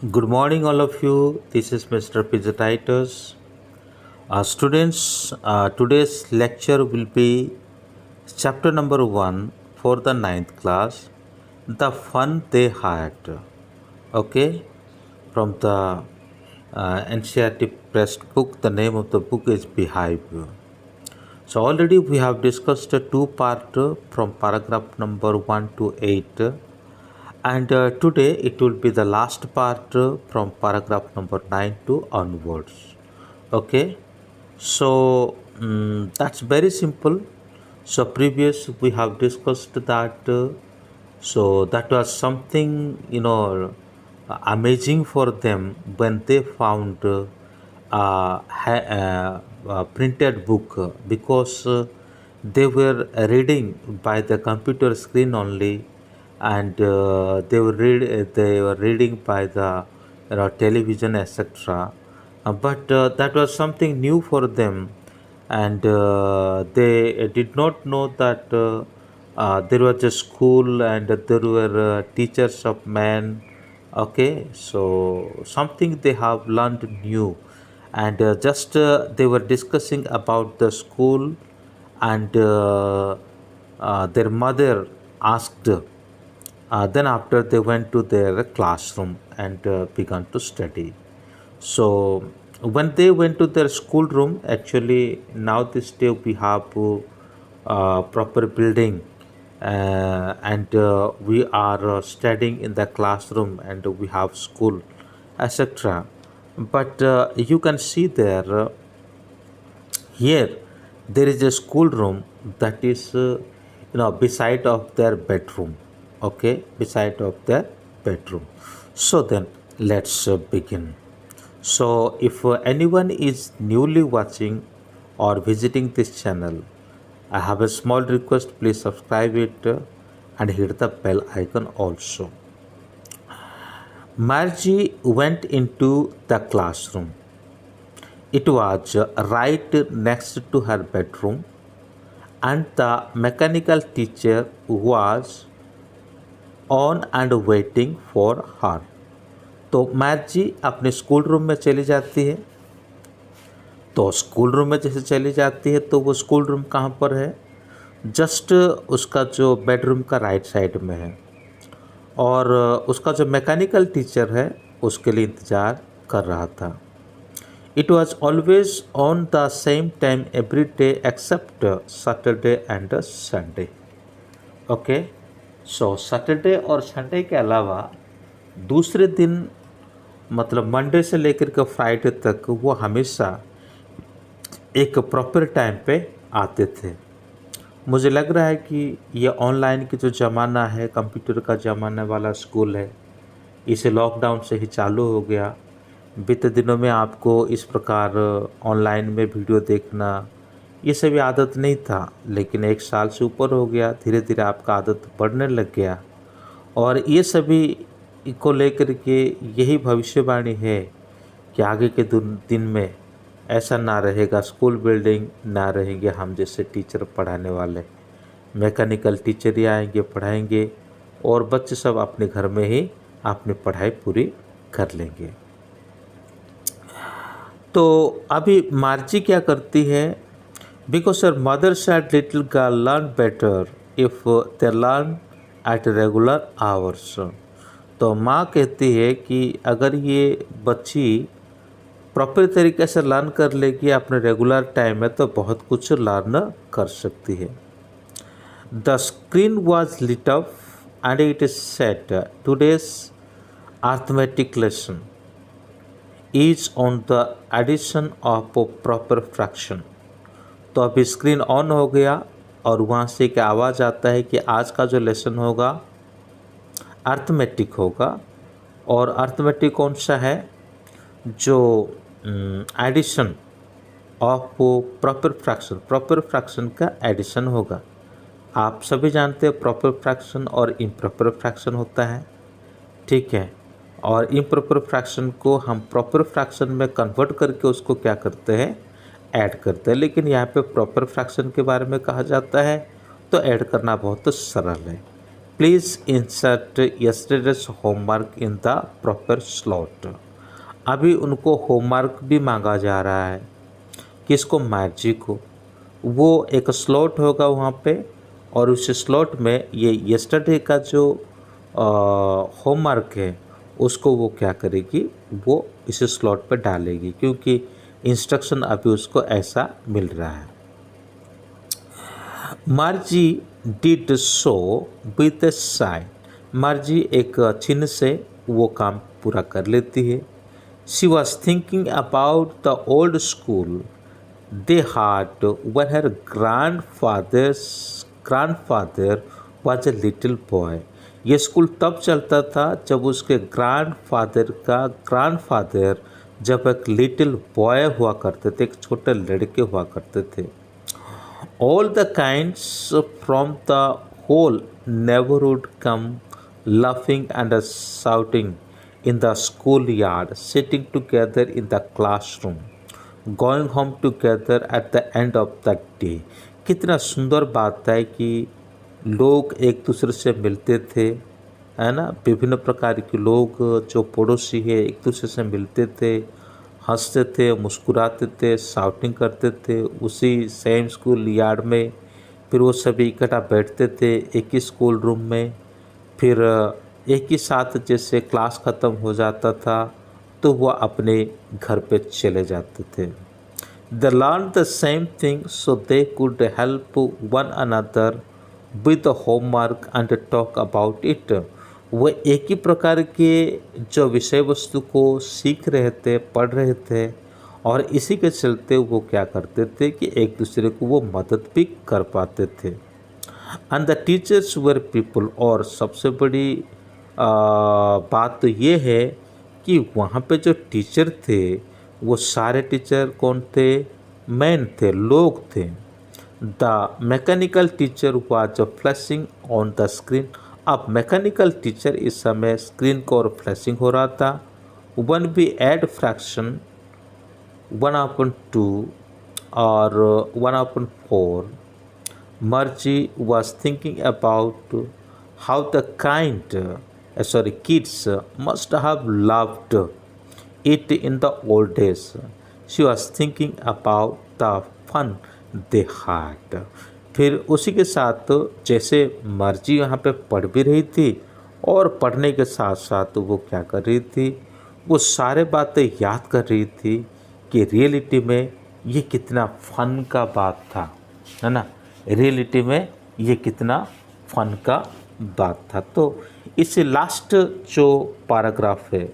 Good morning, all of you. This is Mr. Pizatitis. Students, today's lecture will be chapter number 1 for the ninth class, The Fun They Had. Okay, from the NCERT pressed book, the name of the book is Behive. So, already we have discussed a two part from paragraph number 1 to 8. And today it will be the last part from paragraph number 9 to onwards. Okay, so that's very simple. So previous we have discussed that. So that was something amazing for them when they found a printed book because they were reading by the computer screen only, and they were reading by the television, etc. But that was something new for them, and they did not know that there was a school and there were teachers of men. Okay, so something they have learned new, and just they were discussing about the school, and their mother asked. Then after they went to their classroom and began to study. So when they went to their schoolroom, actually now this day we have proper building, and we are studying in the classroom, and we have school, etc. But you can see there, here there is a schoolroom that is beside of their bedroom. Okay, beside of their bedroom. So then let's begin. So, if anyone is newly watching or visiting this channel, I have a small request, please subscribe it and hit the bell icon also. Margie went into the classroom. It was right next to her bedroom, and the mechanical teacher was on and waiting for her. तो मैर्जी अपने school room में चली जाती है। तो school room में जैसे चली जाती है तो वो स्कूल रूम कहाँ पर है? जस्ट उसका जो बेडरूम का राइट साइड में है, और उसका जो मैकेनिकल टीचर है उसके लिए इंतज़ार कर रहा था। It was always on the same time every day except Saturday and Sunday. Okay, so Saturday और संडे के अलावा दूसरे दिन, मतलब मंडे से लेकर के फ्राइडे तक, वो हमेशा एक प्रॉपर टाइम पे आते थे। मुझे लग रहा है कि ये ऑनलाइन की जो ज़माना है, कंप्यूटर का ज़माना वाला स्कूल है, इसे लॉकडाउन से ही चालू हो गया। बीते दिनों में आपको इस प्रकार ऑनलाइन में वीडियो देखना, ये सभी आदत नहीं था, लेकिन 1 साल से ऊपर हो गया, धीरे धीरे आपका आदत बढ़ने लग गया। और ये सभी को लेकर के यही भविष्यवाणी है कि आगे के दिन में ऐसा ना रहेगा, स्कूल बिल्डिंग ना रहेंगे हम जैसे टीचर पढ़ाने वाले, मैकेनिकल टीचर ही आएंगे पढ़ाएंगे, और बच्चे सब अपने घर में ही अपनी पढ़ाई पूरी कर लेंगे। तो अभी मार्जी क्या करती है? Because her mother said little girl learn better if they learn at regular hours. तो माँ कहती है कि अगर ये बच्ची प्रॉपर तरीके से लर्न कर लेगी अपने रेगुलर टाइम में तो बहुत कुछ लर्न कर सकती है। The screen was lit up and it is set today's arithmetic lesson is on the addition of proper fraction. तो अभी स्क्रीन ऑन हो गया और वहाँ से एक आवाज़ आता है कि आज का जो लेसन होगा अर्थमेटिक होगा। और अर्थमेटिक कौन सा है? जो एडिशन ऑफ प्रॉपर फ्रैक्शन का एडिशन होगा। आप सभी जानते हैं प्रॉपर फ्रैक्शन और इम्प्रॉपर फ्रैक्शन होता है, ठीक है। और इम्प्रॉपर फ्रैक्शन को हम प्रॉपर फ्रैक्शन में कन्वर्ट करके उसको क्या करते हैं? ऐड करते हैं। लेकिन यहाँ पे प्रॉपर फ्रैक्शन के बारे में कहा जाता है तो ऐड करना बहुत सरल है। Please insert yesterday's homework in the proper slot. अभी उनको होमवर्क भी मांगा जा रहा है, किसको, मार्जी को। वो एक स्लॉट होगा वहाँ पे, और उस स्लॉट में ये यस्टरडे का जो होमवर्क है उसको वो क्या करेगी, वो इस स्लॉट पर डालेगी, क्योंकि इंस्ट्रक्शन अभी उसको ऐसा मिल रहा है। Margie did so with a sign. Margie एक चिन्ह से वो काम पूरा कर लेती है। She was thinking about the old school they had when her grandfather was a little boy। ये स्कूल तब चलता था जब उसके ग्रैंडफादर जब एक लिटिल बॉय हुआ करते थे, एक छोटे लड़के हुआ करते थे। All the kinds from the whole neighborhood come laughing and shouting in the schoolyard, sitting together in the classroom, going home together at the end of the day। कितना सुंदर बात है कि लोग एक दूसरे से मिलते थे, है ना। विभिन्न प्रकार के लोग जो पड़ोसी है एक दूसरे से मिलते थे, हंसते थे, मुस्कुराते थे, शाउटिंग करते थे उसी सेम स्कूल यार्ड में। फिर वो सभी इकट्ठा बैठते थे एक ही स्कूल रूम में। फिर एक ही साथ जैसे क्लास ख़त्म हो जाता था तो वो अपने घर पे चले जाते थे। They learned the same thing so they could help one another with the homework and talk about it। वो एक ही प्रकार के जो विषय वस्तु को सीख रहे थे, पढ़ रहे थे, और इसी के चलते वो क्या करते थे कि एक दूसरे को वो मदद भी कर पाते थे। And the teachers were people. और सबसे बड़ी बात तो ये है कि वहाँ पे जो टीचर थे वो सारे टीचर कौन थे, मैन थे, लोग थे। The mechanical teacher was flashing on the screen. अब मैकेनिकल टीचर इस समय स्क्रीन को और फ्लैशिंग हो रहा था। 1b एड फ्रैक्शन 1/2 और 1/4। मर्जी was thinking about how the kids must have loved it in the old days। She was thinking about the fun they had। फिर उसी के साथ जैसे मर्जी यहाँ पे पढ़ भी रही थी और पढ़ने के साथ साथ वो क्या कर रही थी, वो सारे बातें याद कर रही थी कि रियलिटी में ये कितना फन का बात था, है ना। रियलिटी में ये कितना फन का बात था। तो इस लास्ट जो पैराग्राफ है,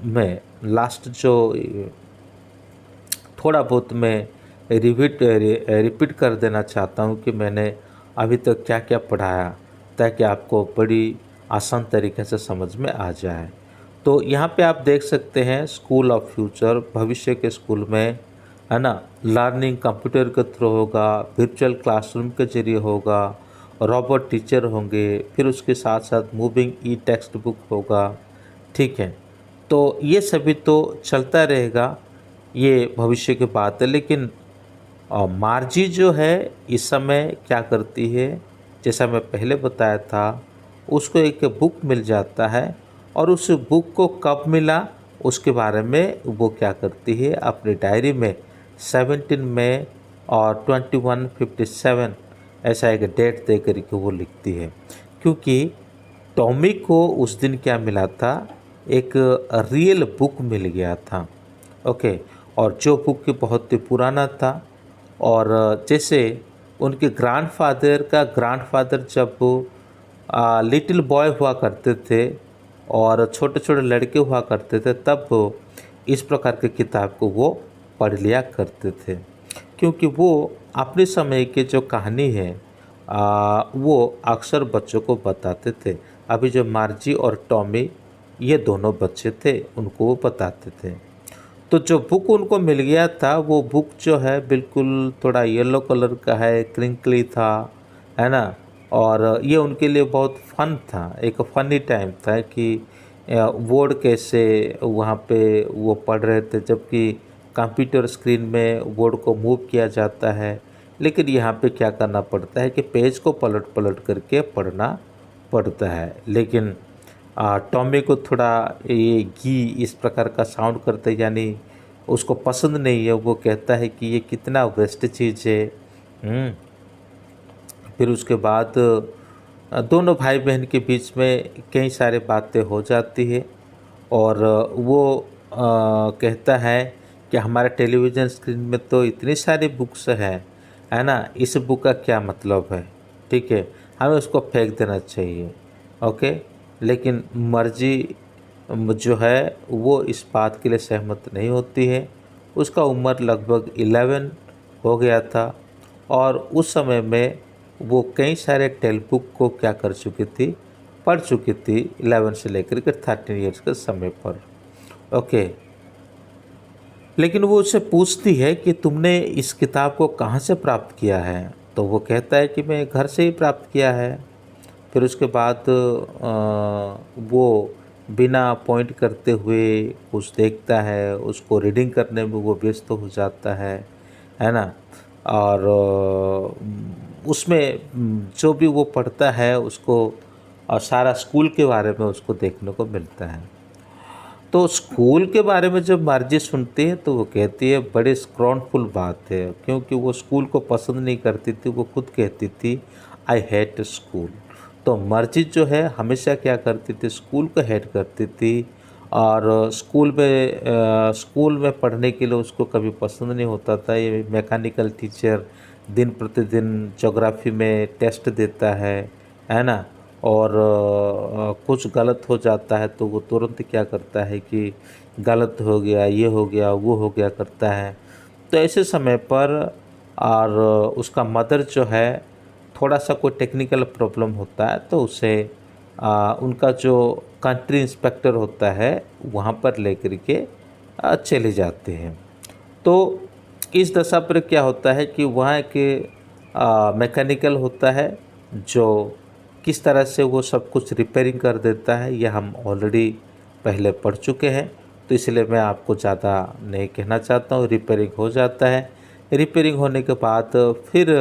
मैं लास्ट जो थोड़ा बहुत मैं रिपीट कर देना चाहता हूँ कि मैंने अभी तक क्या क्या पढ़ाया, ताकि आपको बड़ी आसान तरीके से समझ में आ जाए। तो यहाँ पे आप देख सकते हैं स्कूल ऑफ फ्यूचर, भविष्य के स्कूल में, है ना। लर्निंग कंप्यूटर के थ्रू होगा, वर्चुअल क्लासरूम के जरिए होगा, रोबोट टीचर होंगे, फिर उसके साथ साथ मूविंग ई टेक्स्ट बुक होगा, ठीक है। तो ये सभी तो चलता रहेगा, ये भविष्य की बात है। लेकिन मार्जी जो है इस समय क्या करती है, जैसा मैं पहले बताया था, उसको एक बुक मिल जाता है, और उस बुक को कब मिला उसके बारे में वो क्या करती है, अपनी डायरी में 17 मई और 2157 ऐसा एक डेट दे करके वो लिखती है। क्योंकि टॉमी को उस दिन क्या मिला था, एक रियल बुक मिल गया था, ओके। और जो बुक बहुत ही पुराना था, और जैसे उनके ग्रैंडफादर जब लिटिल बॉय हुआ करते थे और छोटे छोटे लड़के हुआ करते थे, तब इस प्रकार के किताब को वो पढ़ लिया करते थे। क्योंकि वो अपने समय की जो कहानी है वो अक्सर बच्चों को बताते थे। अभी जो मार्जी और टॉमी ये दोनों बच्चे थे, उनको वो बताते थे। तो जो बुक उनको मिल गया था, वो बुक जो है बिल्कुल थोड़ा येलो कलर का है, क्रिंकली था, है ना। और ये उनके लिए बहुत फन था, एक फ़नी टाइम था कि वर्ड कैसे वहाँ पे वो पढ़ रहे थे, जबकि कंप्यूटर स्क्रीन में वर्ड को मूव किया जाता है, लेकिन यहाँ पे क्या करना पड़ता है कि पेज को पलट पलट करके पढ़ना पड़ता है। लेकिन टॉमी को थोड़ा ये घी इस प्रकार का साउंड करता है, यानी उसको पसंद नहीं है। वो कहता है कि ये कितना वेस्ट चीज़ है। फिर उसके बाद दोनों भाई बहन के बीच में कई सारे बातें हो जाती है और वो कहता है कि हमारे टेलीविज़न स्क्रीन में तो इतनी सारी बुक्स है ना, इस बुक का क्या मतलब है, ठीक है, हमें उसको फेंक देना चाहिए। ओके, लेकिन मर्जी जो है वो इस बात के लिए सहमत नहीं होती है। उसका उम्र लगभग 11 हो गया था और उस समय में वो कई सारे टेल बुक को क्या कर चुकी थी, पढ़ चुकी थी 11 से लेकर के 13 ईयर्स के समय पर। ओके, लेकिन वो उससे पूछती है कि तुमने इस किताब को कहाँ से प्राप्त किया है, तो वो कहता है कि मैं घर से ही प्राप्त किया है। फिर उसके बाद वो बिना पॉइंट करते हुए कुछ देखता है, उसको रीडिंग करने में वो व्यस्त हो जाता है ना। और उसमें जो भी वो पढ़ता है उसको सारा स्कूल के बारे में उसको देखने को मिलता है। तो स्कूल के बारे में जब मार्जी सुनती है तो वो कहती है बड़ी स्क्रॉनफुल बात है, क्योंकि वो स्कूल को पसंद नहीं करती थी। वो खुद कहती थी आई हेट स्कूल। तो मर्जी जो है हमेशा क्या करती थी, स्कूल को हेट करती थी। और स्कूल में पढ़ने के लिए उसको कभी पसंद नहीं होता था। ये मैकेनिकल टीचर दिन प्रतिदिन ज्योग्राफी में टेस्ट देता है ना, और कुछ गलत हो जाता है तो वो तुरंत क्या करता है कि गलत हो गया, ये हो गया, वो हो गया करता है। तो ऐसे समय पर और उसका मदर जो है थोड़ा सा कोई टेक्निकल प्रॉब्लम होता है तो उसे उनका जो कंट्री इंस्पेक्टर होता है वहाँ पर लेकर के चले जाते हैं। तो इस दशा पर क्या होता है कि वहाँ के मैकेनिकल होता है जो किस तरह से वो सब कुछ रिपेयरिंग कर देता है, यह हम ऑलरेडी पहले पढ़ चुके हैं, तो इसलिए मैं आपको ज़्यादा नहीं कहना चाहता हूँ। रिपेयरिंग हो जाता है, रिपेयरिंग होने के बाद फिर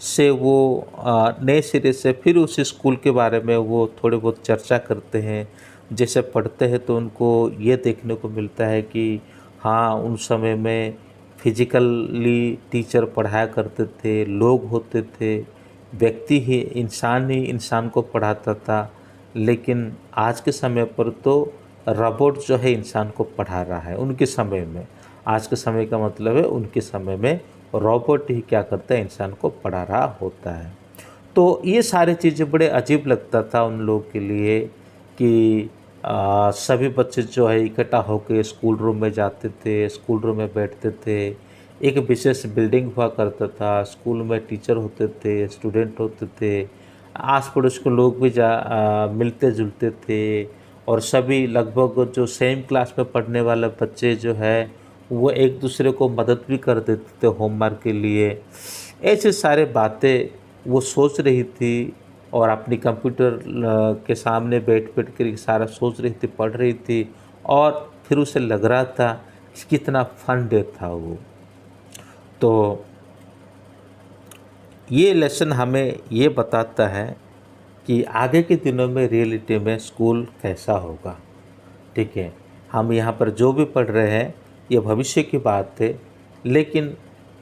से वो नए सिरे से फिर उस स्कूल के बारे में वो थोड़े बहुत चर्चा करते हैं। जैसे पढ़ते हैं तो उनको ये देखने को मिलता है कि हाँ, उन समय में फिजिकली टीचर पढ़ाया करते थे, लोग होते थे, व्यक्ति ही इंसान को पढ़ाता था। लेकिन आज के समय पर तो रोबोट जो है इंसान को पढ़ा रहा है। उनके समय में, आज के समय का मतलब है उनके समय में रोबोट ही क्या करता है, इंसान को पढ़ा रहा होता है। तो ये सारी चीज़ें बड़े अजीब लगता था उन लोग के लिए कि सभी बच्चे जो है इकट्ठा होकर स्कूल रूम में जाते थे, स्कूल रूम में बैठते थे। एक विशेष बिल्डिंग हुआ करता था, स्कूल में टीचर होते थे, स्टूडेंट होते थे, आस पड़ोस के लोग भी मिलते जुलते थे। और सभी लगभग जो सेम क्लास में पढ़ने वाले बच्चे जो है वो एक दूसरे को मदद भी कर देते थे होमवर्क के लिए। ऐसे सारे बातें वो सोच रही थी और अपनी कंप्यूटर के सामने बैठ बैठ कर सारा सोच रही थी, पढ़ रही थी। और फिर उसे लग रहा था कि कितना फन डे था वो। तो ये लेसन हमें ये बताता है कि आगे के दिनों में रियलिटी में स्कूल कैसा होगा। ठीक है, हम यहाँ पर जो भी पढ़ रहे हैं ये भविष्य की बात है, लेकिन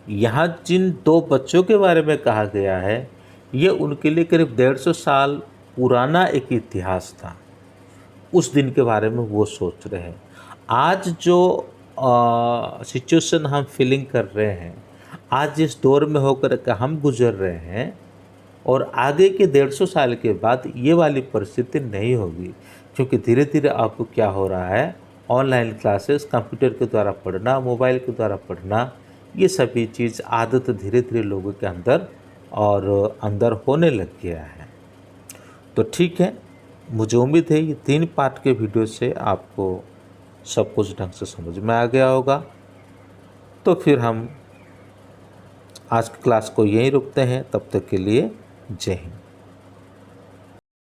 यहाँ जिन दो बच्चों के बारे में कहा गया है ये उनके लिए करीब 150 साल पुराना एक इतिहास था। उस दिन के बारे में वो सोच रहे हैं। आज जो सिचुएशन हम फीलिंग कर रहे हैं, आज जिस दौर में होकर के हम गुजर रहे हैं, और आगे के 150 साल के बाद ये वाली परिस्थिति नहीं होगी। क्योंकि धीरे धीरे अब क्या हो रहा है, ऑनलाइन क्लासेस, कंप्यूटर के द्वारा पढ़ना, मोबाइल के द्वारा पढ़ना, ये सभी चीज़ आदत धीरे धीरे लोगों के अंदर होने लग गया है। तो ठीक है, मुझे उम्मीद है ये 3 पार्ट के वीडियो से आपको सब कुछ ढंग से समझ में आ गया होगा। तो फिर हम आज की क्लास को यहीं रुकते हैं। तब तक के लिए जय हिंद।